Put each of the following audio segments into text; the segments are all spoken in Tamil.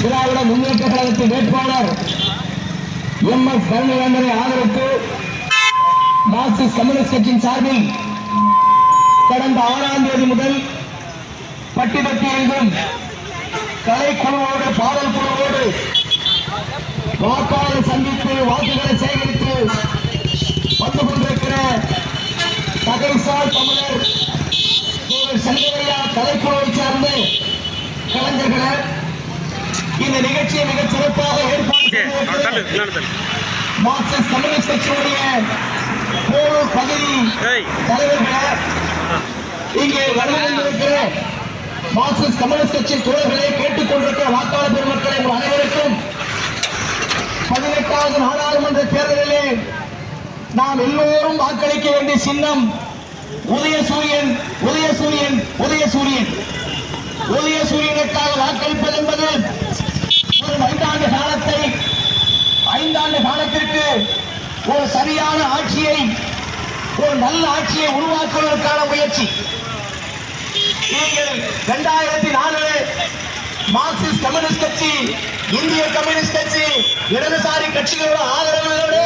திராவிட முன்னேற்ற கழகத்தின் வேட்பாளர் MS கருணாநிதியை ஆதரித்து மார்க்சிஸ்ட் கம்யூனிஸ்ட் கட்சியின் சார்பில் கடந்த 6ஆம் தேதி முதல் பட்டிபட்டி எங்கும் கலைக்குழுவோடு பாடல் குழுவோடு வாக்காளர் சந்தித்து வாக்குகளை சேகரித்து வந்து கொண்டிருக்கிற தகைசால் தமிழர் சங்கரையா கலைக்குழுவை சார்ந்த கலைஞர்கள் இந்த நிகழ்ச்சியை மிக சிறப்பாக ஏற்பாடு மார்க்சிஸ்ட் கம்யூனிஸ்ட் கட்சியுடைய போரூர் பகுதி தலைவர்கள் இங்கே வருகின்ற மார்க்சிஸ்ட் கம்யூனிஸ்ட் கட்சி தோழர்களை கேட்டுக் கொண்டிருக்கிற வாக்காளர் பெருமக்களை அனைவருக்கும் 18வது நாடாளுமன்ற தேர்தலிலே நாம் எல்லோரும் வாக்களிக்க வேண்டிய சின்னம் உதயசூரியன் உதயசூரியன் உதயசூரியன் உதயசூரியனுக்காக வாக்களிப்பது என்பது ஒரு 5 ஆண்டு காலத்திற்கு ஒரு சரியான ஆட்சியை, ஒரு நல்ல ஆட்சியை உருவாக்குவதற்கான முயற்சி. நீங்கள் 2004 மார்க்சிஸ்ட் கம்யூனிஸ்ட் கட்சி, இந்திய கம்யூனிஸ்ட் கட்சி, இடதுசாரி கட்சிகளோட ஆதரவுகளோடு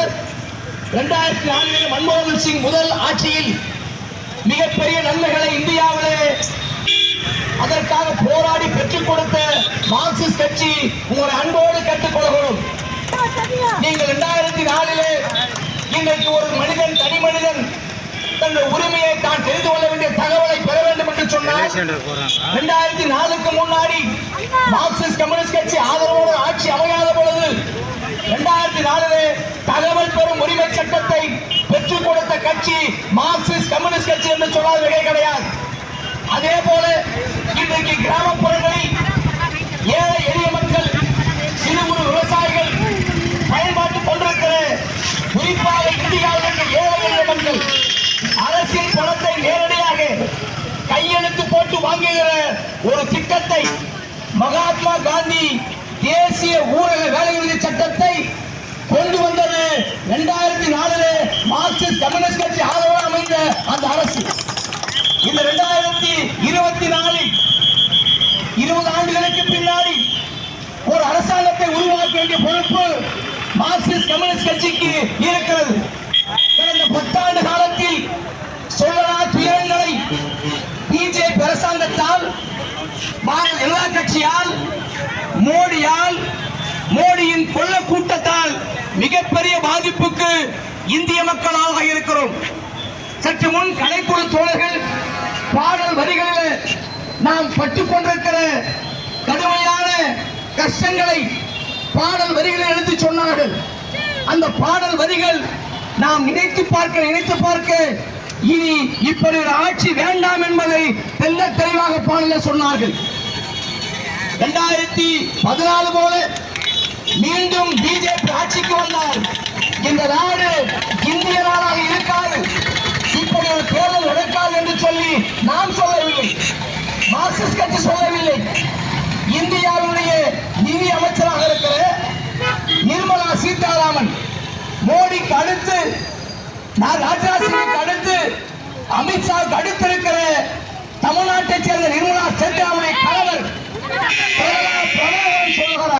2004 மன்மோகன் சிங் முதல் ஆட்சியில் மிகப்பெரிய நன்மைகளை இந்தியாவிலே அதற்காக போராடி பெற்றுக் கொடுத்த மார்க்சிஸ்ட் கட்சி உங்களை அன்போடு கேட்டுக்கொள்கிறோம். நீங்கள் 2004 இன்றைக்கு ஒரு மனிதன், தனி மனிதன் தன்னுடைய உரிமையை தான் தெரிந்து கொள்ள வேண்டிய தகவலை பெற வேண்டும் என்று சொன்னார். 2004க்கு முன்னாடி மார்க்சிஸ்ட் கம்யூனிஸ்ட் கட்சி ஆதரவோடு ஆட்சி அமையாத பொழுது 2004 தகவல் பெறும் உரிமை சட்டத்தை பெற்றுக் கொடுத்த கட்சி மார்க்சிஸ்ட் கம்யூனிஸ்ட் கட்சி என்று சொன்னால் மிகை கிடையாது. அதே போல இன்றைக்கு கிராமப்புறங்களில் ஏழை எளிய மக்கள், சிறு குறு விவசாயிகள் பயன்பாட்டுக் கொண்டிருக்கிற, குறிப்பாக இந்தியாவில் இருக்க ஏழை எளிய மக்கள் அரசின் பணத்தை நேரடியாக கையெழுத்து போட்டு வாங்குகிற ஒரு திட்டத்தை மகாத்மா காந்தி தேசிய ஊரக வேலை உறுதி சட்டத்தை கொண்டு வந்தது 2004 மார்க்சிஸ்ட் கம்யூனிஸ்ட் கட்சி ஆதரவு அமைந்த அந்த அரசு. இந்த 2024 20 ஆண்டுகளுக்கு பின்னாடி ஒரு அரசாங்கத்தை உருவாக்க வேண்டிய பொறுப்பு மார்க்சிஸ்ட் கம்யூனிஸ்ட் கட்சிக்கு இருக்கிறது. கடந்த 10 ஆண்டு காலத்தில் சொல்லனா துயரங்களை பிஜேபி அரசாங்கத்தால், பாரதிய ஜனதா கட்சியால், மோடியின் கொள்ள கூட்டத்தால் மிகப்பெரிய பாதிப்புக்கு இந்திய மக்களாக இருக்கிறோம். சற்று முன் கலைக்குழு தோழர்கள் பாடல் வரிகளில் நாம் பட்டுக் கொண்டிருக்கிற கடுமையான கஷ்டங்களை பாடல் வரிகளில் எடுத்து சொன்னார்கள். அந்த பாடல் வரிகள் நாம் நினைத்து பார்க்க இனி இப்படி ஒரு ஆட்சி வேண்டாம் என்பதை தெல்ல தெளிவாக பாடலில் சொன்னார்கள். 2014 போல மீண்டும் பிஜேபி ஆட்சிக்கு வந்தால் இந்த நாடு இந்திய நாடாக இருக்காது, இப்படி ஒரு தேர்தல் நடக்காது என்று சொல்லி நாம் சொல்லவில்லை, மார்க்சிஸ்ட் கட்சி சொல்லவில்லை. இந்தியாவுடைய நிதி அமைச்சராக இருக்கிற நிர்மலா சீதாராமன், மோடிக்கு அடுத்து, ராஜ்நாத் சிங்குக்கு அடுத்து, அமித்ஷாவுக்கு அடுத்து இருக்கிற தமிழ்நாட்டை சேர்ந்த